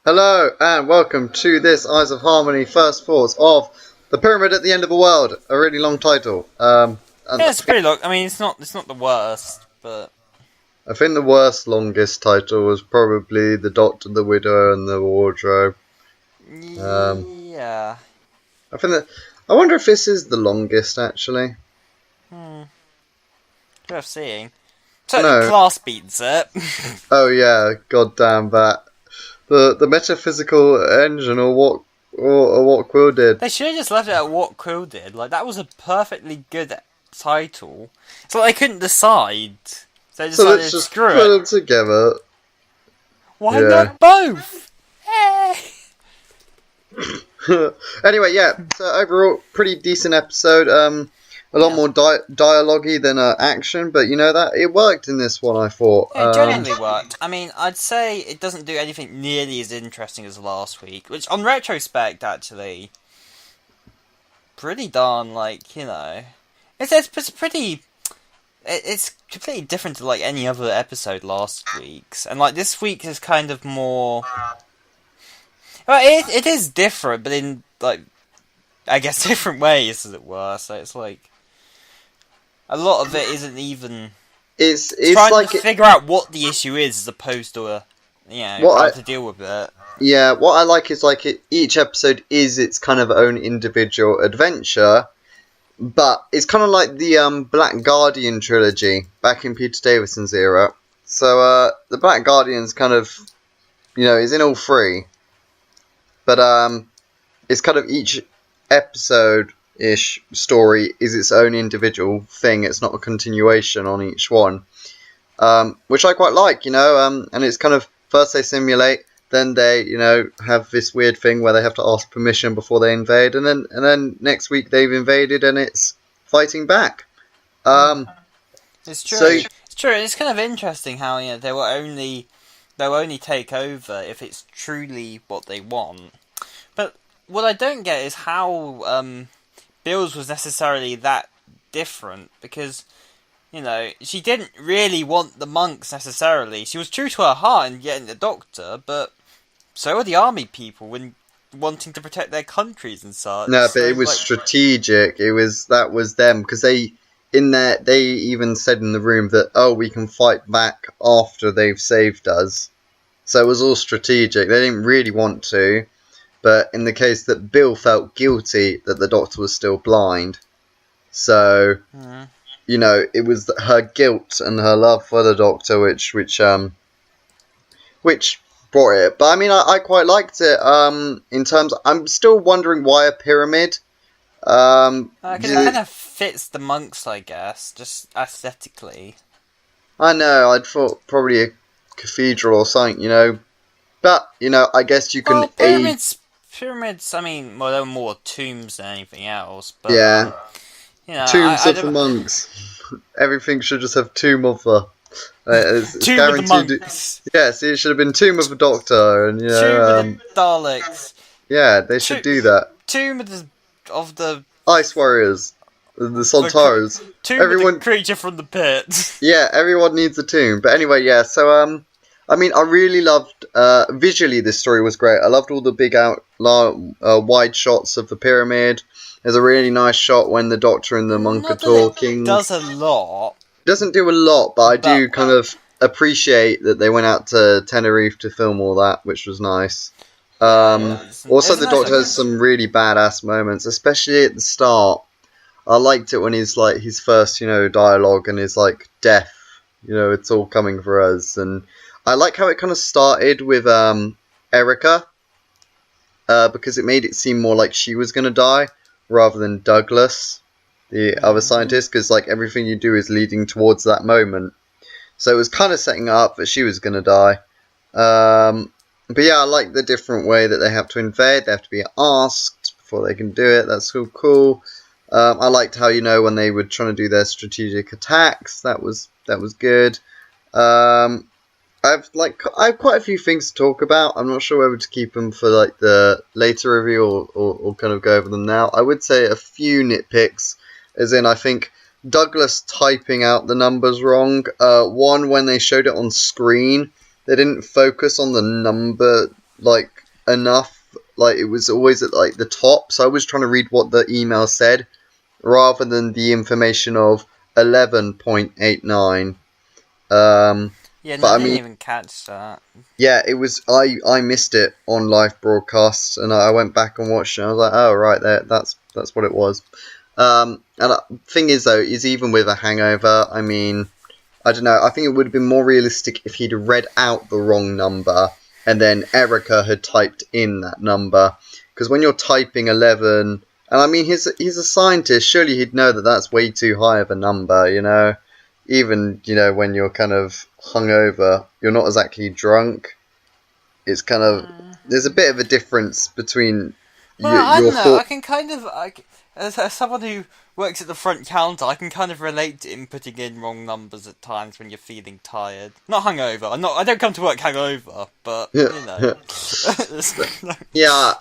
Hello and welcome to this Eyes of Harmony First Thoughts of The Pyramid at the End of the World. A really long title. And Yeah, it's pretty long. I mean, it's not the worst, but I think the worst longest title was probably The Doctor, the Widow and the Wardrobe. Um, yeah. I think that I wonder if this is the longest actually. Worth seeing. I Certainly, know. class beats it. Oh yeah, goddamn that. The metaphysical engine or what Quill did. They should have just left it at what Quill did. Like that was a perfectly good title. It's like they couldn't decide, so they So decided let's just screw put it. them together. Why Yeah. not both? Eh. Anyway, yeah. So overall, pretty decent episode. A lot more dialogue-y than action, but you know that it worked in this one. I thought. Yeah, it genuinely worked. I mean, I'd say it doesn't do anything nearly as interesting as last week, which, on retrospect, actually, pretty darn it's pretty. It's completely different to like any other episode last week's, and like this week is kind of more. Well, it is different, but in like I guess different ways, as it were. So it's like a lot of it isn't even It's trying like to figure out what the issue is, as opposed to how to deal with it. what I like is like each episode is its kind of own individual adventure, but it's kind of like the Black Guardian trilogy back in Peter Davison's era. So the Black Guardian's kind of is in all three, but it's kind of each episode-ish story is its own individual thing. It's not a continuation on each one, which I quite like, and it's kind of first they simulate, then they, have this weird thing where they have to ask permission before they invade, and then next week they've invaded and it's fighting back. It's true. So It's true. It's kind of interesting how they'll only take over if it's truly what they want. But what I don't get is how Bill's was necessarily that different, because she didn't really want the monks necessarily. She was true to her heart in getting the Doctor, but so are the army people when wanting to protect their countries and such. no, but So, it was strategic. That was them because they even said in the room that we can fight back after they've saved us. So it was all strategic. They didn't really want to, but in the case that Bill felt guilty that the Doctor was still blind, so it was her guilt and her love for the Doctor which brought it. But I mean, I quite liked it. In terms, I'm still wondering why a pyramid. Because it kind of fits the monks, I guess, just aesthetically. I know. I'd thought probably a cathedral or something, but I guess you can. Well, pyramids. I mean, well, they're more tombs than anything else. But Yeah, tombs I of the monks. Everything should just have tomb of the. It's Tomb of the monks. Yes, it should have been tomb of the Doctor, and Tomb of the Daleks. Yeah, they should do that. Tomb of the Ice Warriors, the Sontaras. Tomb of the creature from the pit. Yeah, everyone needs a tomb. But anyway, yeah. So I mean, I really loved visually. This story was great. I loved all the big wide shots of the pyramid. There's a really nice shot when the Doctor and the monk are talking. It does a lot. Doesn't do a lot, but I do kind of appreciate that they went out to Tenerife to film all that, which was nice. Also, the Doctor has some really badass moments, especially at the start. I liked it when he's like his first, dialogue and his like death. It's all coming for us, and I like how it kind of started with Erica, because it made it seem more like she was gonna die rather than Douglas, the other scientist, because like everything you do is leading towards that moment. So it was kind of setting up that she was gonna die. But yeah, I like the different way that they have to invade. They have to be asked before they can do it. That's so cool. I liked how when they were trying to do their strategic attacks, that was good. I've quite a few things to talk about. I'm not sure whether to keep them for like the later review or kind of go over them now. I would say a few nitpicks, as in I think Douglas typing out the numbers wrong. One, when they showed it on screen, they didn't focus on the number like enough. Like it was always at like the top, so I was trying to read what the email said rather than the information of 11.89. Yeah, But no, I I didn't mean, even catch that. yeah, it was. I missed it on live broadcasts, and I went back and watched it. And I was like, oh right, there, that's what it was. And thing is though, is even with a hangover, I mean, I don't know. I think it would have been more realistic if he'd read out the wrong number and then Erica had typed in that number. Because when you're typing 11, and I mean, he's a scientist. Surely he'd know that that's way too high of a number. Even when you're kind of hungover, you're not exactly drunk. It's kind of there's a bit of a difference between Well, I your don't know. thought. I can kind of, as someone who works at the front counter, I can kind of relate to inputting in wrong numbers at times when you're feeling tired. Not hungover. I don't come to work hungover, but you know. Yeah,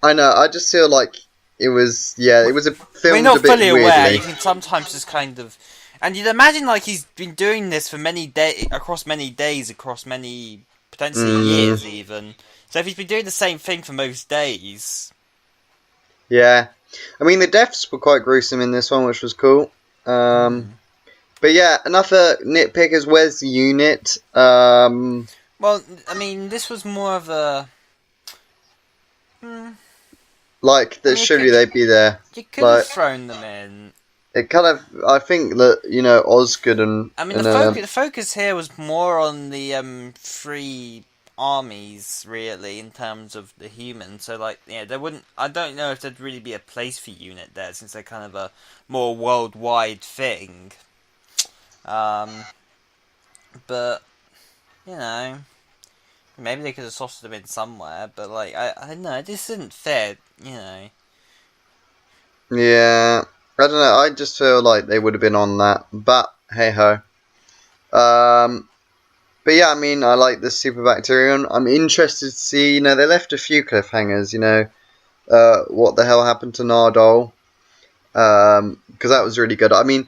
I know. I just feel like it was. Yeah, it was When you're filmed a not bit fully aware, weirdly. you can sometimes just kind of, and you'd imagine like he's been doing this for across many days, across many potentially years even. So if he's been doing the same thing for most days. Yeah, I mean the deaths were quite gruesome in this one, which was cool. But yeah, another nitpick is where's the unit? Well, I mean, this was more of a. Like that, surely they'd be there. You could have Like thrown them in. it kind of. I think that Osgood and I mean, and the focus here was more on the three armies, really, in terms of the humans. So, like, yeah, there wouldn't. I don't know if there'd really be a place for unit there, since they're kind of a more worldwide thing. But maybe they could have slotted them in somewhere. But like, I don't know. This isn't fair. yeah, I don't know. I just feel like they would have been on that, but hey ho. But yeah, I mean, I like the Superbacterium. I'm interested to see. They left a few cliffhangers. What the hell happened to Nardole? Because that was really good. I mean,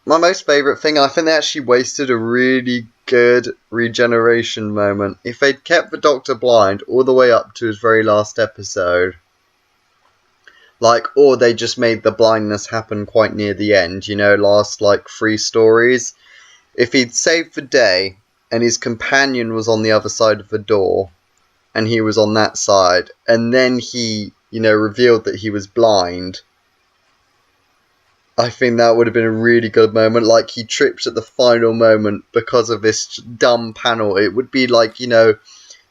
my most favourite thing, I think they actually wasted a really good regeneration moment. If they'd kept the Doctor blind all the way up to his very last episode, or they just made the blindness happen quite near the end, last, 3 stories. If he'd saved the day, and his companion was on the other side of the door, and he was on that side, and then he, revealed that he was blind, I think that would have been a really good moment. Like, he trips at the final moment because of this dumb panel. It would be like, a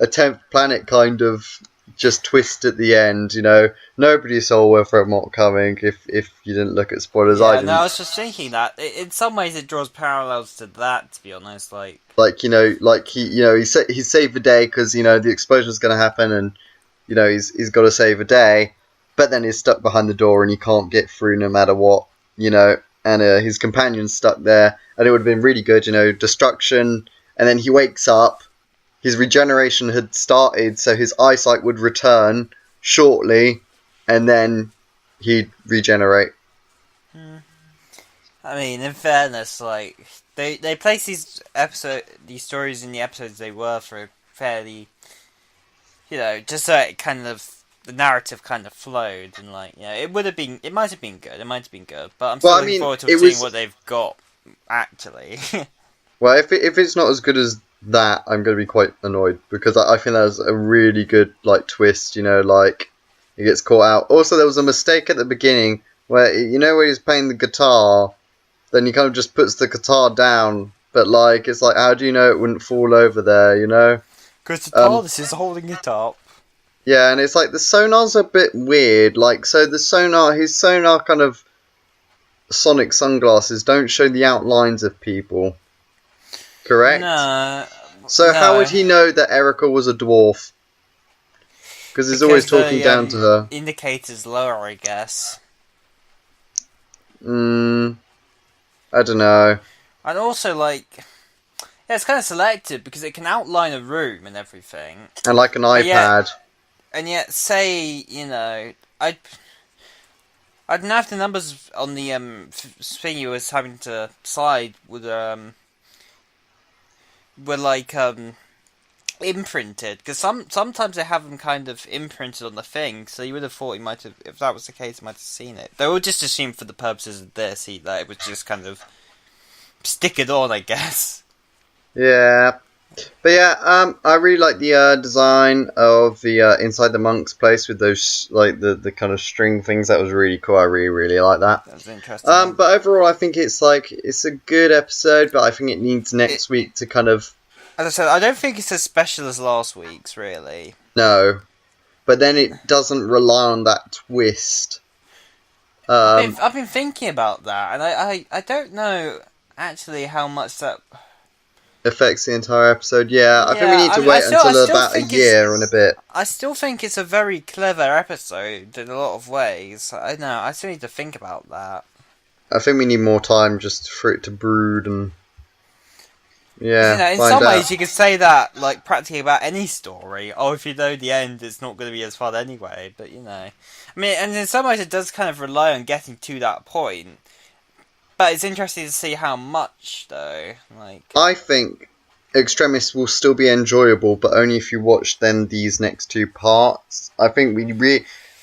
10th Planet kind of just twist at the end, Nobody saw Wilfred coming if you didn't look at spoilers. Yeah, I didn't. I was just thinking that. In some ways it draws parallels to that, to be honest. Like he saved the day because, the explosion's going to happen and, he's got to save the day. But then he's stuck behind the door and he can't get through no matter what. And his companion's stuck there, and it would have been really good, destruction, and then he wakes up, his regeneration had started, so his eyesight would return shortly, and then he'd regenerate. I mean, in fairness, like, they place these stories in the episodes they were for fairly, just so it kind of, the narrative kind of flowed, and it might have been good, but I'm still looking forward to seeing what they've got, actually. Well, if it's not as good as that, I'm going to be quite annoyed, because I think that was a really good, twist, he gets caught out. Also, there was a mistake at the beginning, where, where he's playing the guitar, then he kind of just puts the guitar down, but, it's like, how do you know it wouldn't fall over there, Because the TARDIS is holding it up. Yeah, and it's like the sonar's a bit weird. So his sonar kind of sonic sunglasses don't show the outlines of people. Correct? No. So how would he know that Erica was a dwarf? Because he's always talking down to her. Indicator's lower, I guess. I don't know. And also, it's kind of selective because it can outline a room and everything. And like an iPad. And yet, say, I'd know if the numbers on the thing you was having to slide were imprinted, because sometimes they have them kind of imprinted on the thing, so you would have thought he might have, if that was the case, he might have seen it. They would just assume for the purposes of this, that it was just kind of stick it on, I guess. Yeah. But yeah, I really like the design of the inside the monk's place with those like the kind of string things. That was really cool. I really like that. That was interesting. But overall, I think it's a good episode, but I think it needs next week to kind of. As I said, I don't think it's as special as last week's, really. No, but then it doesn't rely on that twist. I've been thinking about that, and I don't know actually how much that affects the entire episode. Yeah, I think we need to wait until about a year and a bit. I still think it's a very clever episode in a lot of ways. I know, I still need to think about that. I think we need more time just for it to brood and in some ways you could say that like practically about any story. Oh, if you know the end, it's not going to be as fun anyway. But I mean, and in some ways it does kind of rely on getting to that point. But it's interesting to see how much, though. I think Extremis will still be enjoyable, but only if you watch then these next two parts. I think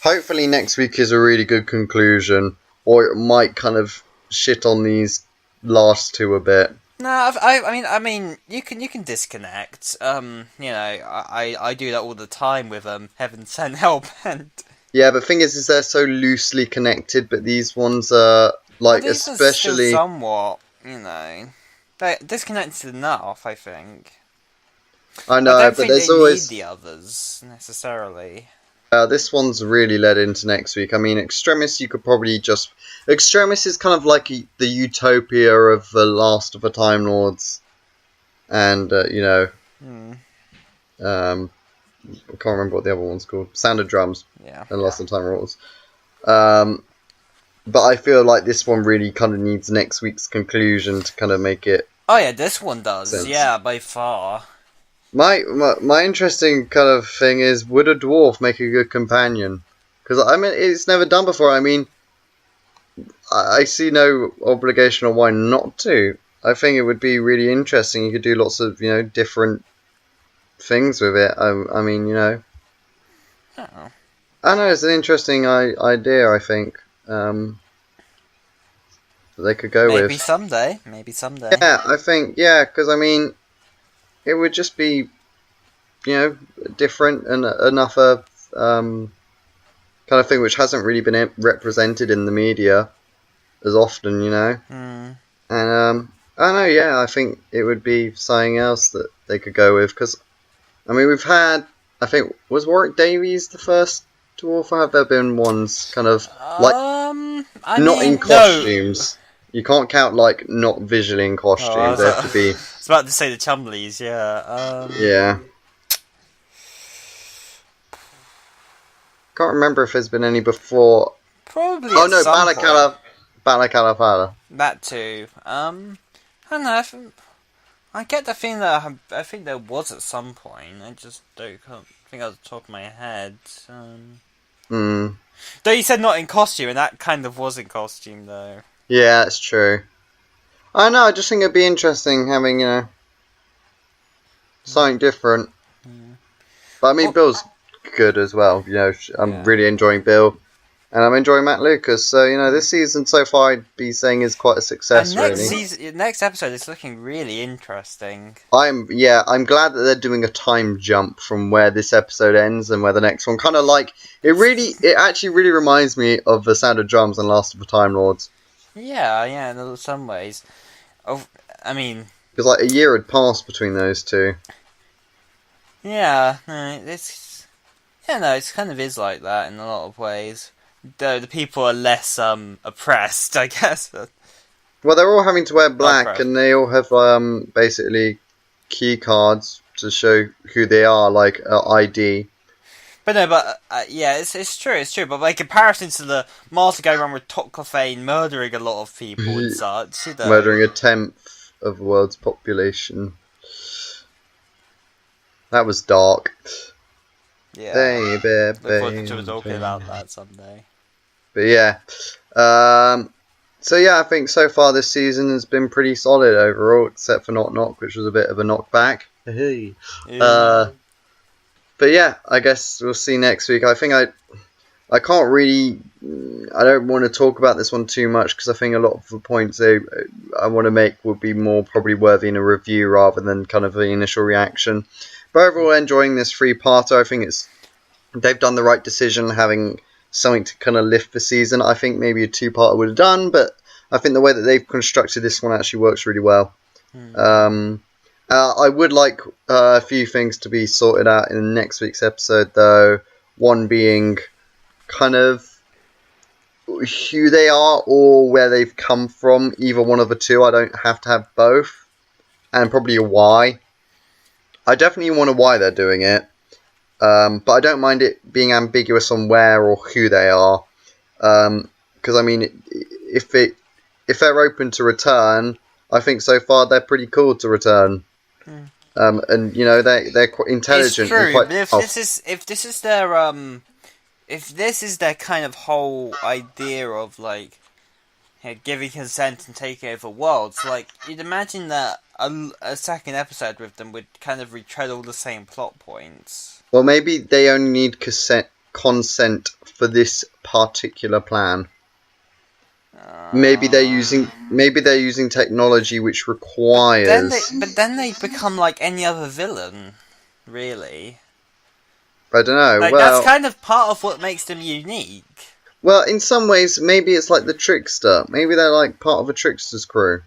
hopefully next week is a really good conclusion, or it might kind of shit on these last two a bit. No, I mean, you can disconnect. I do that all the time with Heaven Sent Help and. Yeah, but the thing is they're so loosely connected, but these ones are. Especially somewhat, they're disconnected enough. I think. I know, but there's always need the others necessarily. This one's really led into next week. I mean, Extremis, you could probably just. Extremis is kind of like the utopia of the Last of the Time Lords, and I can't remember what the other one's called. Sound of Drums. Yeah. And Last of the Time Lords. But I feel like this one really kind of needs next week's conclusion to kind of make it. Oh yeah, this one does. Sense. Yeah, by far. My interesting kind of thing is, would a dwarf make a good companion? Because I mean, it's never done before. I mean, I see no obligation on why not to. I think it would be really interesting. You could do lots of different things with it. I mean, Oh. I know it's an interesting idea. I think. That they could go with. Maybe someday. Yeah, I think, because I mean, it would just be, different and another kind of thing which hasn't really been represented in the media as often, And I don't know, I think it would be something else that they could go with, because, I mean, we've had, I think, was Warwick Davies the first dwarf, or have there been ones kind of in costumes? No. You can't count not visually in costumes. They have to be. I was about to say the Chumleys, yeah. Yeah. Can't remember if there's been any before. Probably. Oh no, Balacalapala. That too. I don't know. I get the feeling that I think there was at some point. I just can't think out the top of my head. Though you said not in costume, and that kind of was in costume, though. Yeah, that's true. I know, I just think it'd be interesting having, something different. But I mean, Bill's good as well. I'm really enjoying Bill. And I'm enjoying Matt Lucas. So, this season so far I'd be saying is quite a success, really. Next episode is looking really interesting. I'm glad that they're doing a time jump from where this episode ends and where the next one kind of it actually really reminds me of The Sound of Drums and Last of the Time Lords. Yeah, in some ways. I mean, because a year had passed between those two. Yeah, it kind of is like that in a lot of ways. The people are less oppressed, I guess. Well, they're all having to wear black, and they all have basically key cards to show who they are, like ID. But no, it's true. But by comparison to the master going around with Toclafane murdering a lot of people and such, murdering 1/10 of the world's population. That was dark. Yeah. Baby. Look forward to talking about that someday. But yeah. I think so far this season has been pretty solid overall, except for Knock Knock, which was a bit of a knockback. Hey. Uh, But yeah, I guess we'll see next week. I can't really. I don't want to talk about this one too much because I think a lot of the points I want to make would be more probably worthy in a review rather than kind of the initial reaction. But overall, enjoying this three-parter. I think they've done the right decision having something to kind of lift the season. I think maybe a two-parter would have done, but I think the way that they've constructed this one actually works really well. Um, I would like a few things to be sorted out in next week's episode, though. One being kind of who they are or where they've come from. Either one of the two. I don't have to have both. And probably a why. I definitely want a why they're doing it. But I don't mind it being ambiguous on where or who they are. Because, I mean, if they're open to return, I think so far they're pretty cool to return. And, you know, they're quite intelligent. it's true. And quite, But if this is their kind of whole idea of like, you know, giving consent and taking over worlds, like you'd imagine that a second episode with them would kind of retread all the same plot points. well, maybe they only need consent for this particular plan. Maybe they're using technology which requires. But then they become like any other villain, really. I don't know. Like well, that's kind of part of what makes them unique. well, in some ways, maybe it's like the trickster. Maybe they're like part of a trickster's crew.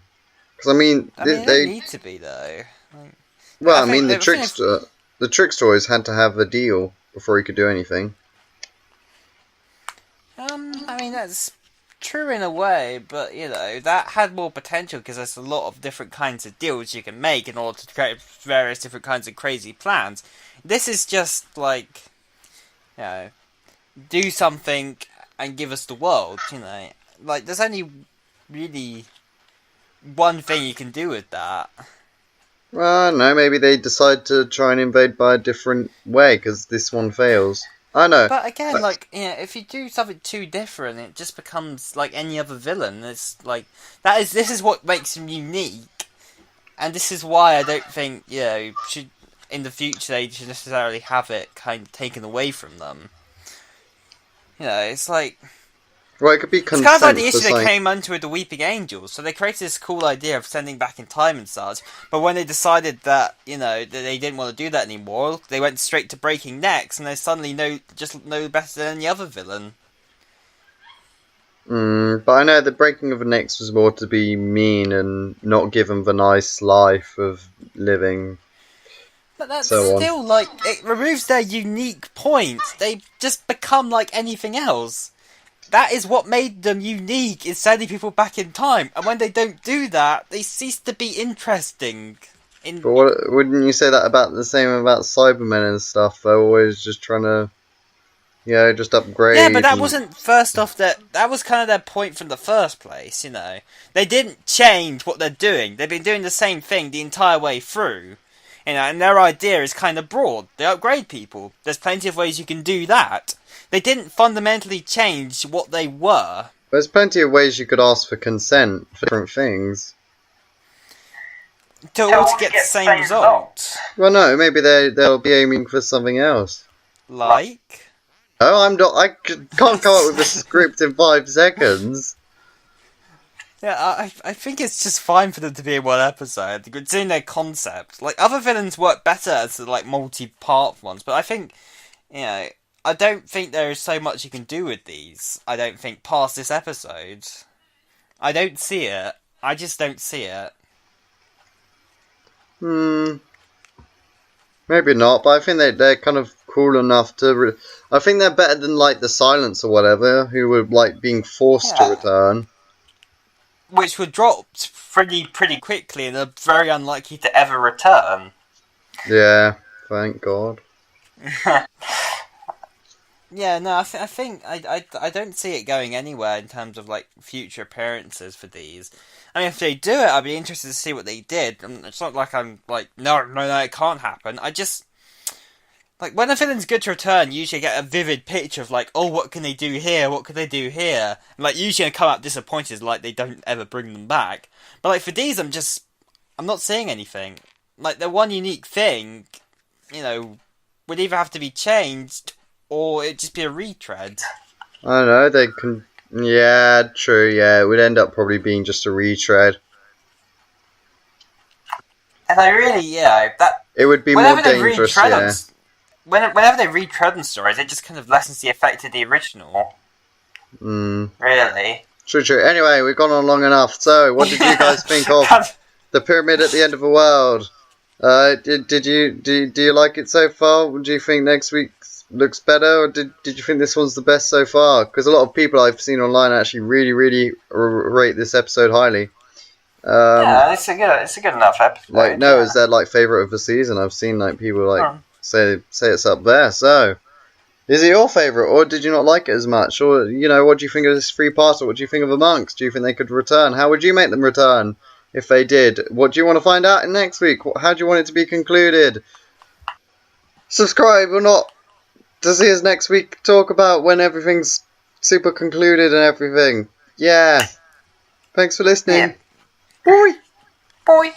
Because I mean, They don't need to be though. Like, well, I I mean, think the trickster always had to have a deal before he could do anything. I mean that's true in a way, but you know that had more potential because there's a lot of different kinds of deals you can make in order to create various different kinds of crazy plans. This is just like, you know, do something and give us the world. You know, like there's only really one thing you can do with that. Well, I don't know. Maybe they decide to try and invade by a different way because this one fails. I know. But again, like, you know, if you do something too different, it just becomes like any other villain. It's like this is what makes him unique, and this is why I don't think, you know, should in the future they should necessarily have it kind of taken away from them. You know, it's like Well, it could be it's consent kind of like the for issue they something. came onto with the Weeping Angels. So they created this cool idea of sending back in time and such, but when they decided that, you know, that they didn't want to do that anymore, they went straight to breaking necks, and they suddenly know better than any other villain. But I know the breaking of the necks was more to be mean and not give them the nice life of living. But that's So on. still like it removes their unique point. They just become like anything else. That is what made them unique, is sending people back in time. And when they don't do that, they cease to be interesting. But wouldn't you say that about the same about Cybermen and stuff? They're always just trying to, you know, just upgrade. Yeah, but that wasn't first off. That was kind of their point from the first place. You know, they didn't change what they're doing. They've been doing the same thing the entire way through. You know, and their idea is kind of broad. They upgrade people. There's plenty of ways you can do that. They didn't fundamentally change what they were. There's plenty of ways you could ask for consent for different things. To get the same result. Well, no, maybe they'll be aiming for something else. Like? Oh, I'm not. Can't come up with a script in 5 seconds. Yeah, I think it's just fine for them to be in one episode. It's in their concept. Like, other villains work better as, like, multi-part ones, but I think, you know, I don't think there is so much you can do with these. I don't think past this episode. I don't see it. I just don't see it. Maybe not, but I think they're kind of cool enough to. I think they're better than like the Silence or whatever, who were like being forced to return. Which were dropped pretty quickly and are very unlikely to ever return. Yeah, thank God. Yeah, no, I think I don't see it going anywhere in terms of like future appearances for these. I mean, if they do it, I'd be interested to see what they did. It's not like I'm like, no, it can't happen. I just like when a villain's good to return, usually I get a vivid picture of like, oh, what can they do here? What could they do here? And, like usually I come out disappointed, like they don't ever bring them back. But like for these, I'm not seeing anything. like the one unique thing, would either have to be changed or it'd just be a retread. I don't know, they can... Yeah, true, yeah. It would end up probably being just a retread. And I really, that... It would be more dangerous, yeah. Whenever they retread on stories, it just kind of lessens the effect of the original. Really. True. Anyway, we've gone on long enough. So, what did you guys think of the pyramid at the end of the world? Do you like it so far? Do you think next week looks better, or did you think this one's the best so far? Because a lot of people I've seen online actually really rate this episode highly. Yeah, it's a good enough episode. Like, no, is their favorite of the season? I've seen people say it's up there. So, is it your favourite, or did you not like it as much? Or, what do you think of this three-parter? What do you think of the monks? Do you think they could return? How would you make them return if they did? What do you want to find out in next week? How do you want it to be concluded? Subscribe or not to see us next week talk about when everything's super concluded and everything. Yeah. Thanks for listening. Yeah. Bye. Bye.